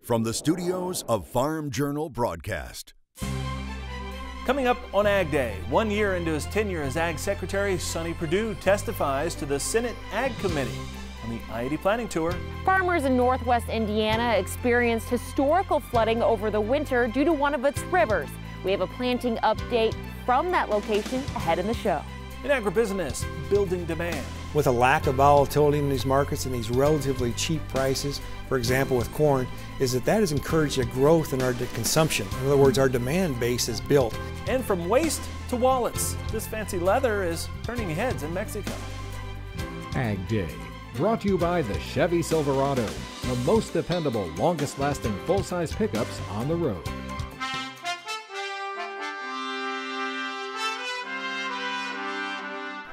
from the studios of Farm Journal Broadcast. Coming up on Ag Day, 1 year into his tenure as Ag Secretary, Sonny Perdue testifies to the Senate Ag Committee on the I-80 planning tour. Farmers in northwest Indiana experienced historical flooding over the winter due to one of its rivers. We have a planting update from that location ahead in the show. In agribusiness, building demand. With a lack of volatility in these markets and these relatively cheap prices, for example with corn, is that has encouraged a growth in our consumption. In other words, our demand base is built. And from waste to wallets, this fancy leather is turning heads in Mexico. Ag Day, brought to you by the Chevy Silverado, the most dependable, longest-lasting full-size pickups on the road.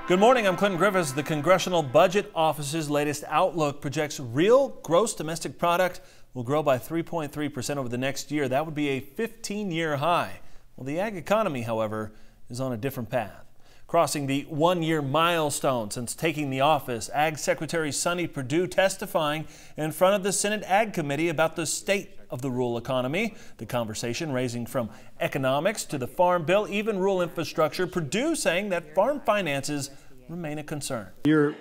Good morning, I'm Clinton Griffiths. The Congressional Budget Office's latest outlook projects real gross domestic product will grow by 3.3% over the next year. That would be a 15-year high. Well, the ag economy, however, is on a different path. Crossing the one-year milestone since taking the office, Ag Secretary Sonny Perdue testifying in front of the Senate Ag Committee about the state of the rural economy. The conversation ranging from economics to the Farm Bill, even rural infrastructure. Perdue saying that farm finances remain a concern. You're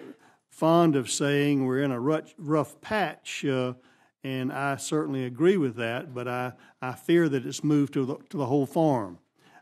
fond of saying we're in a rough patch, and I certainly agree with that, but I fear that it's moved to the whole farm,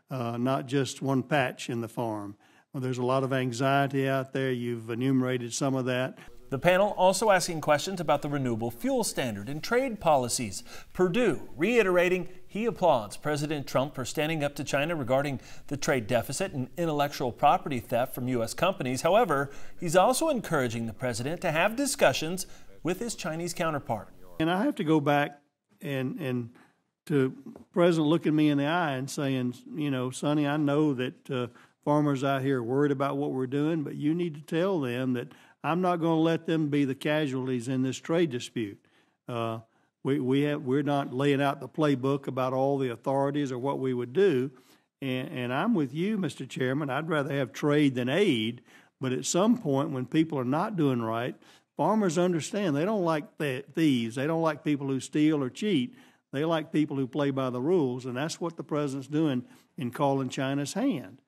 not just one patch in the farm. Well, there's a lot of anxiety out there. You've enumerated some of that. The panel also asking questions about the renewable fuel standard and trade policies. Perdue reiterating he applauds President Trump for standing up to China regarding the trade deficit and intellectual property theft from U.S. companies. However, he's also encouraging the president to have discussions with his Chinese counterpart. And I have to go back and to the president looking me in the eye and saying, you know, Sonny, I know that farmers out here are worried about what we're doing, but you need to tell them that I'm not going to let them be the casualties in this trade dispute. We're not laying out the playbook about all the authorities or what we would do. And I'm with you, Mr. Chairman. I'd rather have trade than aid. But at some point, when people are not doing right, farmers understand they don't like thieves. They don't like people who steal or cheat. They like people who play by the rules. And that's what the president's doing in calling China's hand.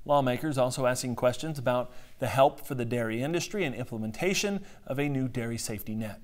Lawmakers also asking questions about the help for the dairy industry and implementation of a new dairy safety net.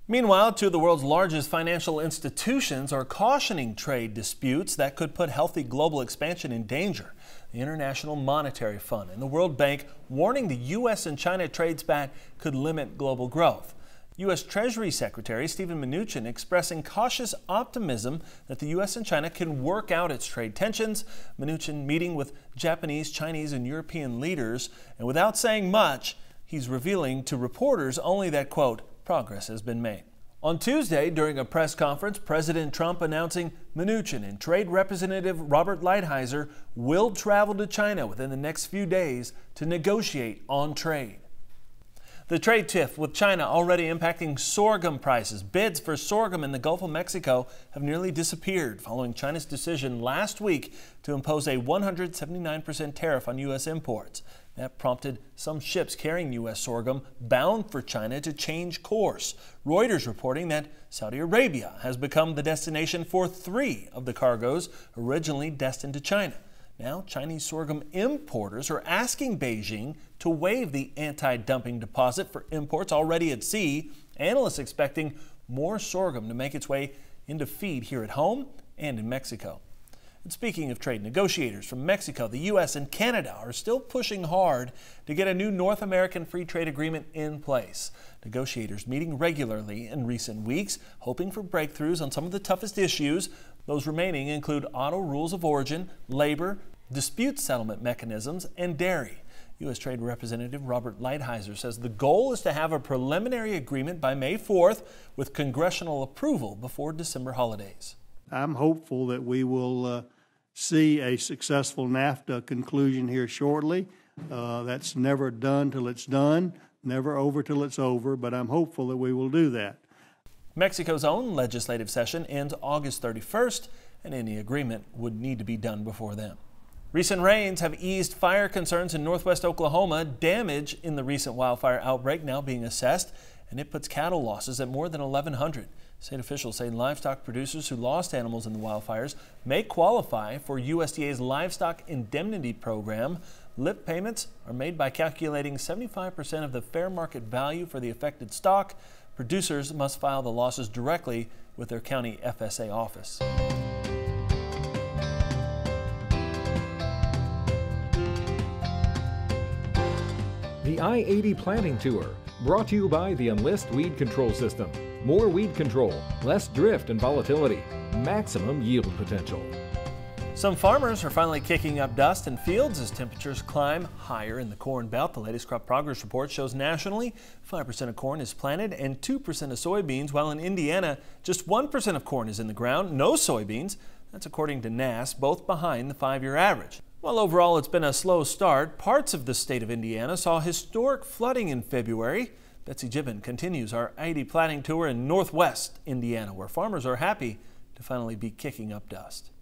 Meanwhile, two of the world's largest financial institutions are cautioning trade disputes that could put healthy global expansion in danger. The International Monetary Fund and the World Bank warning the U.S. and China trade spat could limit global growth. U.S. Treasury Secretary Steven Mnuchin expressing cautious optimism that the U.S. and China can work out its trade tensions. Mnuchin meeting with Japanese, Chinese, and European leaders, and without saying much, he's revealing to reporters only that, quote, progress has been made. On Tuesday, during a press conference, President Trump announcing Mnuchin and Trade Representative Robert Lighthizer will travel to China within the next few days to negotiate on trade. The trade tiff with China already impacting sorghum prices. Bids for sorghum in the Gulf of Mexico have nearly disappeared following China's decision last week to impose a 179% tariff on U.S. imports. That prompted some ships carrying U.S. sorghum bound for China to change course. Reuters reporting that Saudi Arabia has become the destination for 3 of the cargoes originally destined to China. Now, Chinese sorghum importers are asking Beijing to waive the anti-dumping deposit for imports already at sea. Analysts expecting more sorghum to make its way into feed here at home and in Mexico. And speaking of trade, negotiators from Mexico, the U.S. and Canada are still pushing hard to get a new North American free trade agreement in place. Negotiators meeting regularly in recent weeks, hoping for breakthroughs on some of the toughest issues. Those remaining include auto rules of origin, labor, dispute settlement mechanisms, and dairy. U.S. Trade Representative Robert Lighthizer says the goal is to have a preliminary agreement by May 4th with congressional approval before December holidays. I'm hopeful that we will see a successful NAFTA conclusion here shortly. That's never done till it's done, never over till it's over, but I'm hopeful that we will do that. Mexico's own legislative session ends August 31st, and any agreement would need to be done before then. Recent rains have eased fire concerns in northwest Oklahoma. Damage in the recent wildfire outbreak now being assessed, and it puts cattle losses at more than 1,100. State officials say livestock producers who lost animals in the wildfires may qualify for USDA's Livestock Indemnity Program. LIP payments are made by calculating 75% of the fair market value for the affected stock. Producers must file the losses directly with their county FSA office. The I-80 Planting Tour, brought to you by the Enlist Weed Control System. More weed control, less drift and volatility, maximum yield potential. Some farmers are finally kicking up dust in fields as temperatures climb higher in the Corn Belt. The latest crop progress report shows nationally 5% of corn is planted and 2% of soybeans, while in Indiana just 1% of corn is in the ground, no soybeans. That's according to NASS, both behind the 5-year average. While overall it's been a slow start, parts of the state of Indiana saw historic flooding in February. Betsy Gibbon continues our I-80 planting tour in northwest Indiana, where farmers are happy to finally be kicking up dust.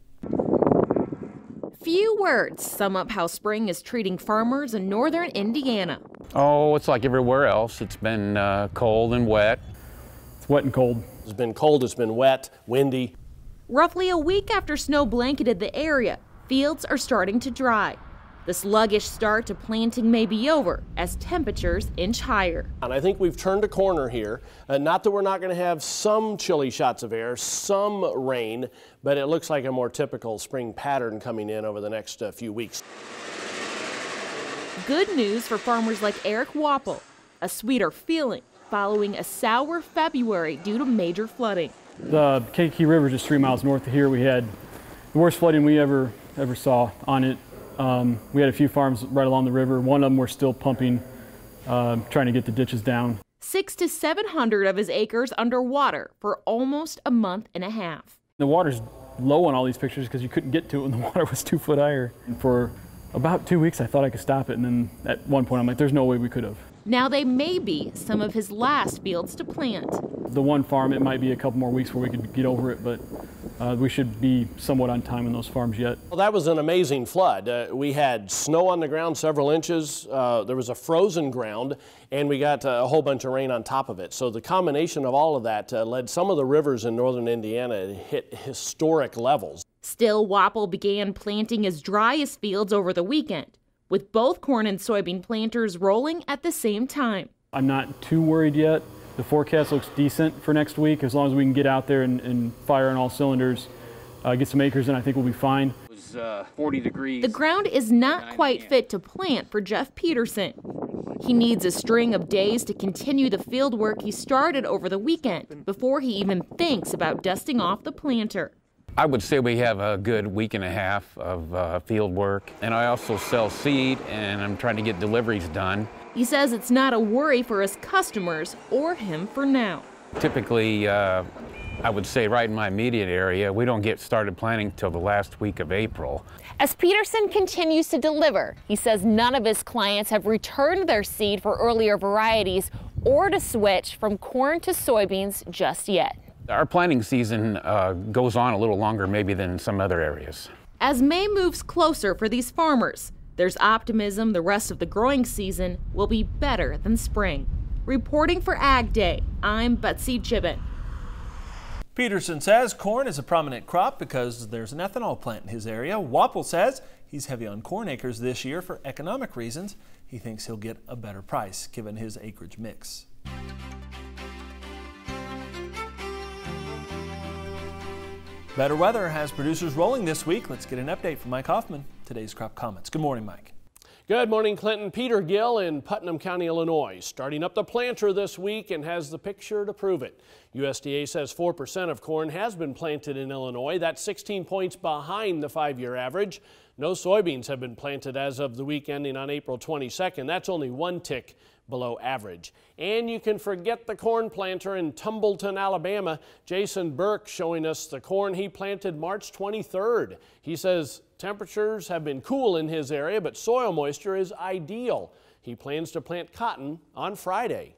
Few words sum up how spring is treating farmers in northern Indiana. Oh, it's like everywhere else. It's been cold and wet. It's wet and cold. It's been cold, it's been wet, windy. Roughly a week after snow blanketed the area, fields are starting to dry. The sluggish start to planting may be over as temperatures inch higher. And I think we've turned a corner here. Not that we're not going to have some chilly shots of air, some rain, but it looks like a more typical spring pattern coming in over the next few weeks. Good news for farmers like Eric Wapple, a sweeter feeling following a sour February due to major flooding. The Kankakee River, just 3 miles north of here, we had the worst flooding we ever saw on it. We had a few farms right along the river. One of them were still pumping, trying to get the ditches down. 600 to 700 of his acres underwater for almost a month and a half. The water's low on all these pictures because you couldn't get to it when the water was 2 foot higher. And for about 2 weeks I thought I could stop it, and then at one point I'm like, there's no way we could have. Now they may be some of his last fields to plant. The one farm, it might be a couple more weeks where we could get over it, but we should be somewhat on time in those farms yet. Well, that was an amazing flood. We had snow on the ground, several inches. There was a frozen ground, and we got a whole bunch of rain on top of it. So the combination of all of that led some of the rivers in northern Indiana to hit historic levels. Still, Wapple began planting his driest fields over the weekend, with both corn and soybean planters rolling at the same time. I'm not too worried yet. The forecast looks decent for next week. As long as we can get out there and fire on all cylinders, get some acres in, I think we'll be fine. It was 40 degrees. The ground is not quite fit to plant for Jeff Peterson. He needs a string of days to continue the field work he started over the weekend before he even thinks about dusting off the planter. I would say we have a good week and a half of field work. And I also sell seed, and I'm trying to get deliveries done. He says it's not a worry for his customers or him for now. Typically, I would say right in my immediate area, we don't get started planting till the last week of April. As Peterson continues to deliver, he says none of his clients have returned their seed for earlier varieties or to switch from corn to soybeans just yet. Our planting season goes on a little longer maybe than some other areas. As May moves closer for these farmers, there's optimism the rest of the growing season will be better than spring. Reporting for AgDay, I'm Betsy Gibbon. Peterson says corn is a prominent crop because there's an ethanol plant in his area. Wapple says he's heavy on corn acres this year for economic reasons. He thinks he'll get a better price given his acreage mix. Better weather has producers rolling this week. Let's get an update from Mike Hoffman. Today's crop comments. Good morning, Mike. Good morning, Clinton. Peter Gill in Putnam County, Illinois, starting up the planter this week and has the picture to prove it. USDA says 4% of corn has been planted in Illinois. That's 16 points behind the 5-year average. No soybeans have been planted as of the week ending on April 22nd. That's only 1 tick below average. And you can forget the corn planter in Tumbleton, Alabama. Jason Burke showing us the corn he planted March 23rd. He says temperatures have been cool in his area, but soil moisture is ideal. He plans to plant cotton on Friday.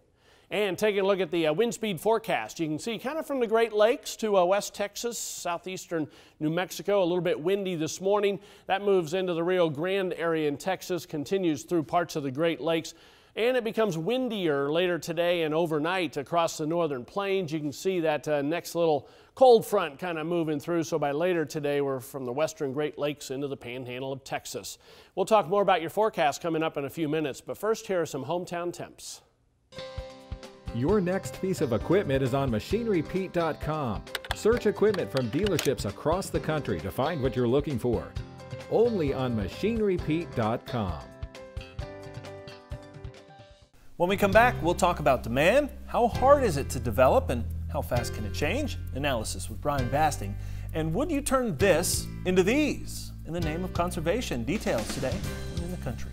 And taking a look at the wind speed forecast, you can see kind of from the Great Lakes to West Texas, southeastern New Mexico, a little bit windy this morning. That moves into the Rio Grande area in Texas, continues through parts of the Great Lakes. And it becomes windier later today and overnight across the northern plains. You can see that next little cold front kind of moving through. So by later today, we're from the western Great Lakes into the panhandle of Texas. We'll talk more about your forecast coming up in a few minutes. But first, here are some hometown temps. Your next piece of equipment is on MachineryPete.com. Search equipment from dealerships across the country to find what you're looking for. Only on MachineryPete.com. When we come back, we'll talk about demand, how hard is it to develop, and how fast can it change? Analysis with Brian Basting. And would you turn this into these in the name of conservation? Details today in the country.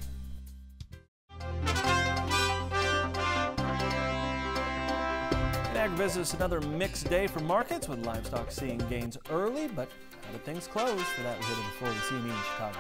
In agribusiness, another mixed day for markets with livestock seeing gains early, but how did things close? For that, we head to the floor of the CME in Chicago.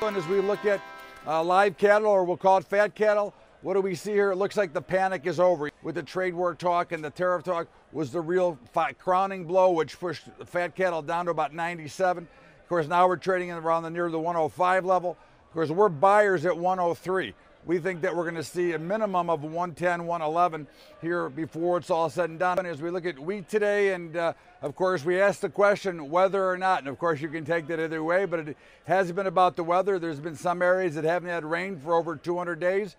And as we look at live cattle, or we'll call it fat cattle, what do we see here? It looks like the panic is over. With the trade war talk and the tariff talk was the real crowning blow, which pushed the fat cattle down to about 97. Of course, now we're trading around near the 105 level. Of course, we're buyers at 103. We think that we're going to see a minimum of 110, 111 here before it's all said and done. And as we look at wheat today, and of course, we asked the question whether or not, and of course, you can take that either way, but it hasn't been about the weather. There's been some areas that haven't had rain for over 200 days.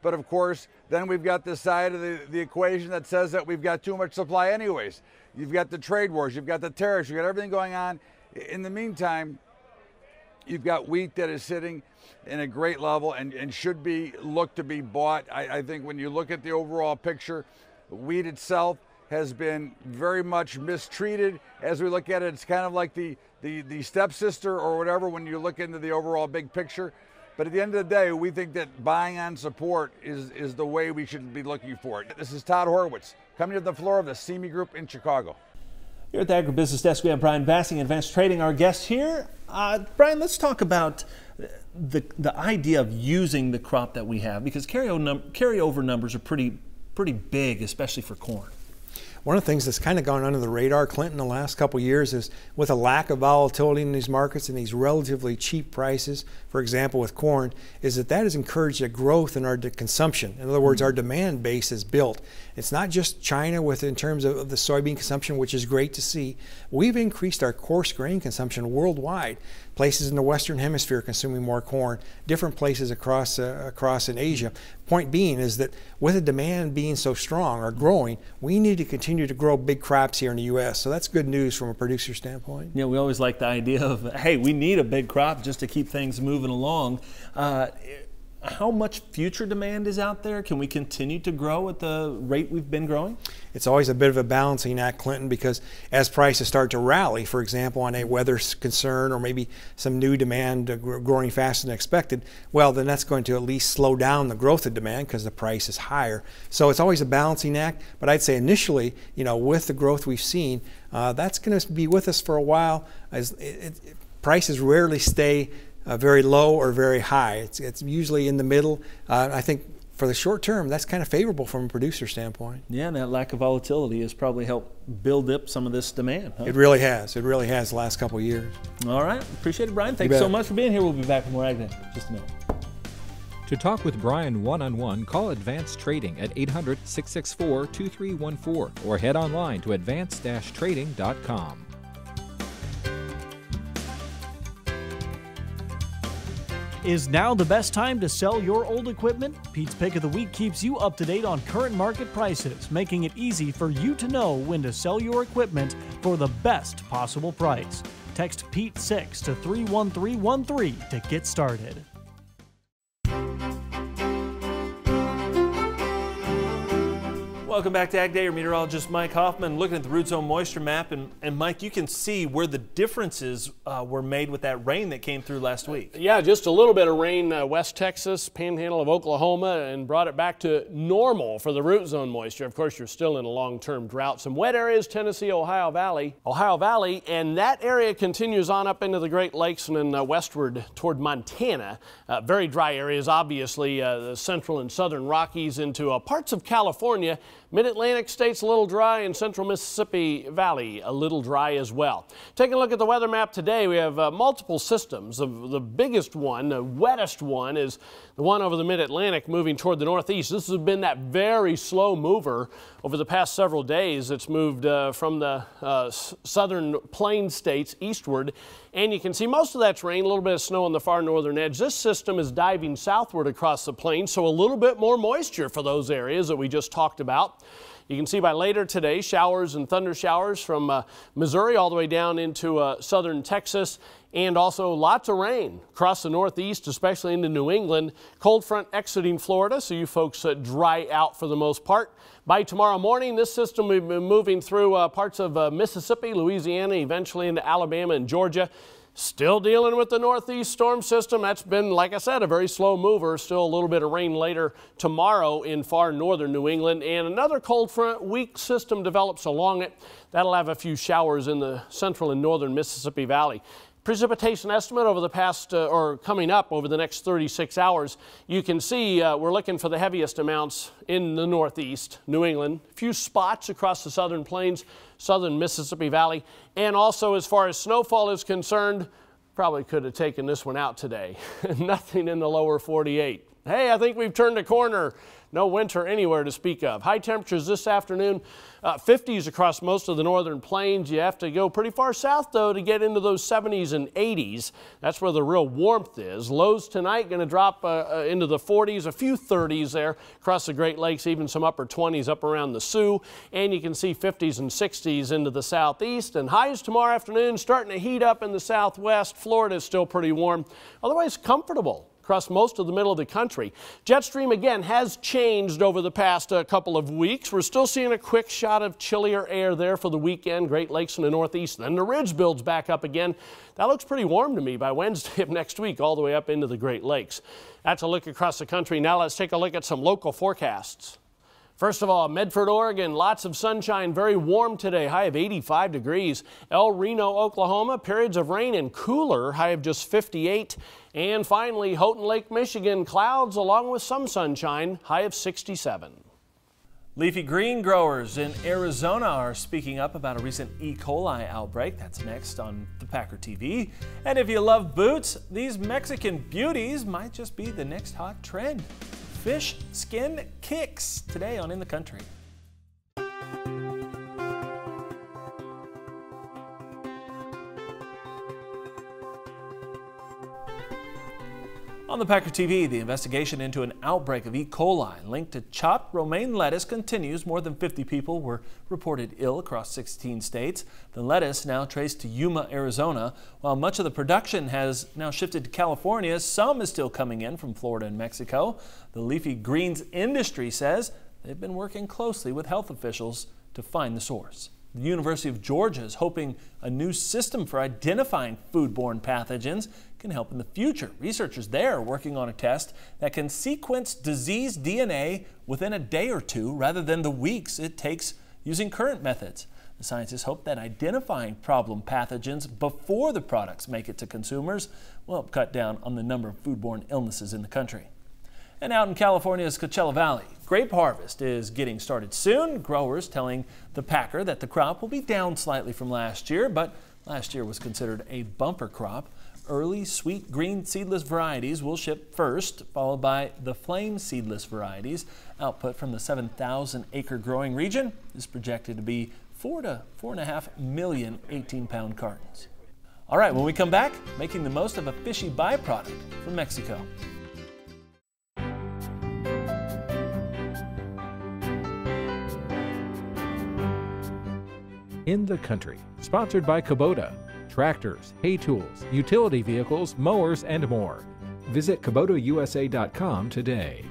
But of course, then we've got this side of the equation that says that we've got too much supply anyways. You've got the trade wars, you've got the tariffs, you've got everything going on. In the meantime, you've got wheat that is sitting in a great level and should be looked to be bought. I think when you look at the overall picture, wheat itself has been very much mistreated. As we look at it, it's kind of like the stepsister or whatever when you look into the overall big picture. But at the end of the day, we think that buying on support is the way we should be looking for it. This is Todd Horwitz, coming to the floor of the CME Group in Chicago. Here at the Agribusiness Desk, we have Brian Basting, Advanced Trading, our guest here. Brian, let's talk about the idea of using the crop that we have, because carryover numbers are pretty big, especially for corn. One of the things that's kind of gone under the radar, Clinton, the last couple of years is with a lack of volatility in these markets and these relatively cheap prices, for example with corn, is that has encouraged a growth in our consumption. In other words, our demand base is built. It's not just China in terms of the soybean consumption, which is great to see. We've increased our coarse grain consumption worldwide. Places in the Western Hemisphere consuming more corn, different places across in Asia. Point being is that with the demand being so strong or growing, we need to continue to grow big crops here in the U.S. So that's good news from a producer standpoint. Yeah, we always like the idea of, hey, we need a big crop just to keep things moving along. How much future demand is out there? Can we continue to grow at the rate we've been growing? It's always a bit of a balancing act, Clinton, because as prices start to rally, for example, on a weather concern or maybe some new demand growing faster than expected, well, then that's going to at least slow down the growth of demand because the price is higher. So it's always a balancing act, but I'd say initially, with the growth we've seen, that's going to be with us for a while. Prices rarely stay very low or very high. It's usually in the middle. I think for the short term, that's kind of favorable from a producer standpoint. Yeah, and that lack of volatility has probably helped build up some of this demand. Huh? It really has. It really has the last couple of years. All right. Appreciate it, Brian. Thanks so much for being here. We'll be back with more AgDay in just a minute. To talk with Brian one-on-one, call Advanced Trading at 800-664-2314 or head online to advanced-trading.com. Is now the best time to sell your old equipment? Pete's Pick of the Week keeps you up to date on current market prices, making it easy for you to know when to sell your equipment for the best possible price. Text PETE6 to 31313 to get started. Welcome back to AgDay. Your meteorologist Mike Hoffman looking at the root zone moisture map. And Mike, you can see where the differences were made with that rain that came through last week. Yeah, just a little bit of rain, West Texas, panhandle of Oklahoma, and brought it back to normal for the root zone moisture. Of course, you're still in a long-term drought. Some wet areas, Tennessee, Ohio Valley, and that area continues on up into the Great Lakes and then westward toward Montana. Very dry areas, obviously, the central and southern Rockies into parts of California. Mid-Atlantic states a little dry, and central Mississippi Valley a little dry as well. Taking a look at the weather map today, we have multiple systems. The biggest one, the wettest one, is the one over the Mid-Atlantic moving toward the northeast. This has been that very slow mover over the past several days. It's moved from the southern plain states eastward, and you can see most of that's rain, a little bit of snow on the far northern edge. This system is diving southward across the plain, so a little bit more moisture for those areas that we just talked about. You can see by later today, showers and thunder showers from Missouri all the way down into southern Texas, and also lots of rain across the northeast, especially into New England. Cold front exiting Florida, so you folks dry out for the most part. By tomorrow morning, this system will be moving through parts of Mississippi, Louisiana, eventually into Alabama and Georgia. Still dealing with the northeast storm system. That's been, like I said, a very slow mover. Still a little bit of rain later tomorrow in far northern New England. And another cold front, weak system develops along it. That'll have a few showers in the central and northern Mississippi Valley. Precipitation estimate over the past or coming up over the next 36 hours. You can see we're looking for the heaviest amounts in the northeast, New England, a few spots across the southern plains, southern Mississippi Valley, and also as far as snowfall is concerned, probably could have taken this one out today. Nothing in the lower 48. Hey, I think we've turned a corner. No winter anywhere to speak of. High temperatures this afternoon, 50s across most of the northern plains. You have to go pretty far south, though, to get into those 70s and 80s. That's where the real warmth is. Lows tonight going to drop into the 40s, a few 30s there across the Great Lakes, even some upper 20s up around the Sioux. And you can see 50s and 60s into the southeast. And highs tomorrow afternoon starting to heat up in the southwest. Florida is still pretty warm, otherwise comfortable across most of the middle of the country. Jet stream again has changed over the past couple of weeks. We're still seeing a quick shot of chillier air there for the weekend, Great Lakes in the northeast. Then the ridge builds back up again. That looks pretty warm to me by Wednesday of next week, all the way up into the Great Lakes. That's a look across the country. Now let's take a look at some local forecasts. First of all, Medford, Oregon, lots of sunshine, very warm today, high of 85 degrees. El Reno, Oklahoma, periods of rain and cooler, high of just 58. And finally, Houghton Lake, Michigan, clouds along with some sunshine, high of 67. Leafy green growers in Arizona are speaking up about a recent E. coli outbreak. That's next on the Packer TV. And if you love boots, these Mexican beauties might just be the next hot trend. Fish skin kicks today on In the Country. On the Packer TV, the investigation into an outbreak of E. coli linked to chopped romaine lettuce continues. More than 50 people were reported ill across 16 states. The lettuce now traced to Yuma, Arizona. While much of the production has now shifted to California, some is still coming in from Florida and Mexico. The leafy greens industry says they've been working closely with health officials to find the source. The University of Georgia is hoping a new system for identifying foodborne pathogens can help in the future. Researchers there are working on a test that can sequence disease DNA within a day or two rather than the weeks it takes using current methods. The scientists hope that identifying problem pathogens before the products make it to consumers will help cut down on the number of foodborne illnesses in the country. And out in California's Coachella Valley, grape harvest is getting started soon. Growers telling the Packer that the crop will be down slightly from last year, but last year was considered a bumper crop. Early sweet green seedless varieties will ship first, followed by the flame seedless varieties. Output from the 7,000-acre growing region is projected to be 4 to 4.5 million 18-pound cartons. All right, when we come back, making the most of a fishy byproduct from Mexico. In the Country, sponsored by Kubota. Tractors, hay tools, utility vehicles, mowers, and more. Visit KubotaUSA.com today.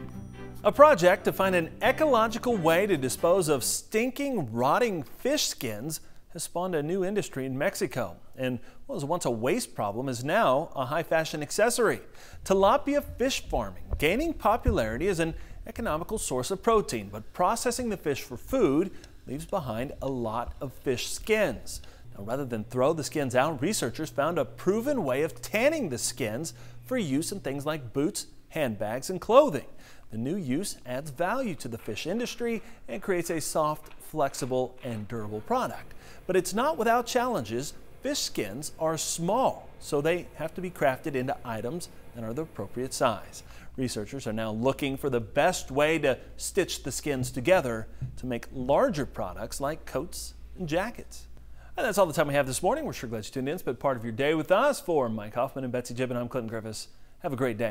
A project to find an ecological way to dispose of stinking, rotting fish skins has spawned a new industry in Mexico. And what was once a waste problem is now a high-fashion accessory. Tilapia fish farming, gaining popularity as an economical source of protein, but processing the fish for food leaves behind a lot of fish skins. Now, rather than throw the skins out, researchers found a proven way of tanning the skins for use in things like boots, handbags, and clothing. The new use adds value to the fish industry and creates a soft, flexible, and durable product. But it's not without challenges. Fish skins are small, so they have to be crafted into items that are the appropriate size. Researchers are now looking for the best way to stitch the skins together to make larger products like coats and jackets. And that's all the time we have this morning. We're sure glad you tuned in. Spend part of your day with us. For Mike Hoffman and Betsy Gibbon, I'm Clinton Griffiths. Have a great day.